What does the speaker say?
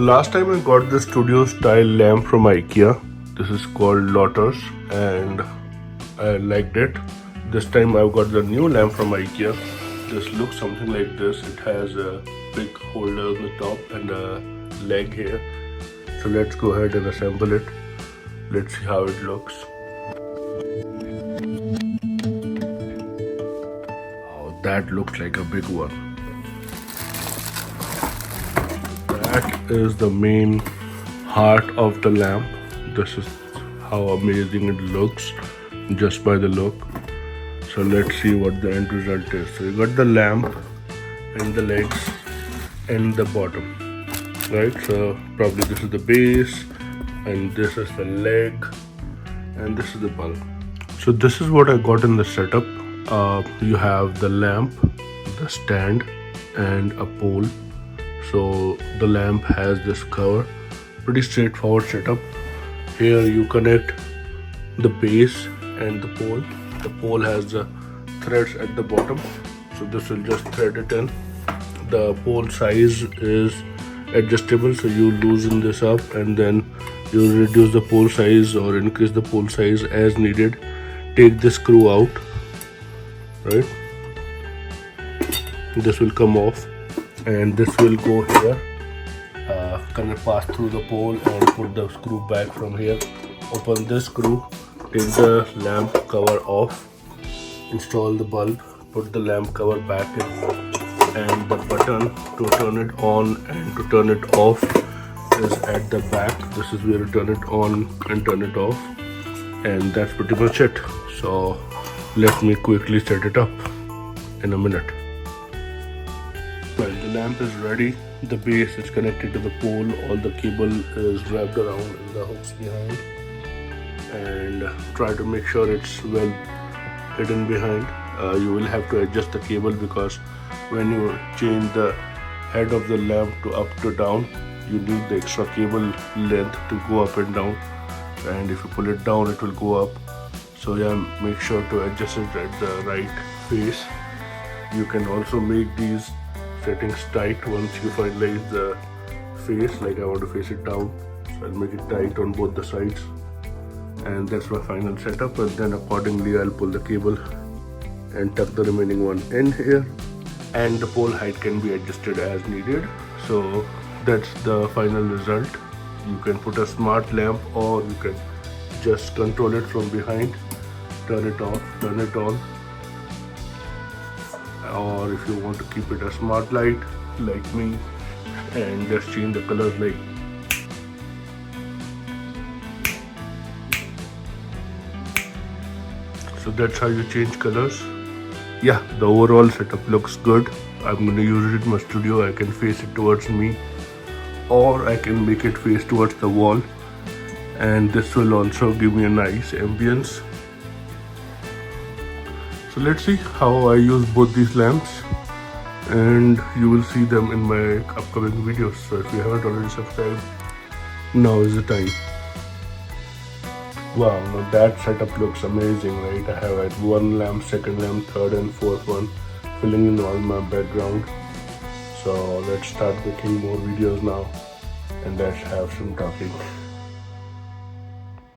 Last time I got the studio style lamp from Ikea. This is called Lotus and I liked it. This time I've got the new lamp from Ikea. This looks something like this. It has a big holder on the top and a leg here. So let's go ahead and assemble it. Let's see how it looks. Oh, that looks like a big one. That is the main heart of the lamp. This is how amazing it looks just by the look. So let's see what the end result is. So you got the lamp and the legs and the bottom, right? So probably this is the base and this is the leg and this is the bulb. So this is what I got in the setup. You have the lamp, the stand and a pole. So the lamp has this cover, pretty straightforward setup. Here you connect the base and the pole. The pole has the threads at the bottom, so this will just thread it in. The pole size is adjustable, so you loosen this up and then you reduce the pole size or increase the pole size as needed. Take the screw out, right? This will come off and this will go here, kind of pass through the pole and put the screw back from here. Open this screw, take the lamp cover off, install the bulb, put the lamp cover back in, and the button to turn it on and to turn it off is at the back. This is where you turn it on and turn it off, and that's pretty much it. So let me quickly set it up in a minute. Well, the lamp is ready. The base is connected to the pole. All the cable is wrapped around in the hooks behind. And try to make sure it's well hidden behind. You will have to adjust the cable because when you change the head of the lamp to up to down, you need the extra cable length to go up and down. And if you pull it down, it will go up. So yeah, make sure to adjust it at the right face. You can also make these settings tight once you finalize the face. Like I want to face it down, so I'll make it tight on both the sides, and that's my final setup. And then accordingly I'll pull the cable and tuck the remaining one in here, and the pole height can be adjusted as needed. So that's the final result. You can put a smart lamp or you can just control it from behind, turn it off, turn it on, or if you want to keep it a smart light like me and just change the colors like so. That's how you change colors. Yeah, the overall setup looks good. I'm going to use it in my studio. I can face it towards me or I can make it face towards the wall, and this will also give me a nice ambience. So let's see how I use both these lamps, and you will see them in my upcoming videos. So if you haven't already subscribed, now is the time. Wow, now that setup looks amazing, right? I have at one lamp, second lamp, third and fourth one, filling in all my background. So let's start making more videos now, and let's have some talking.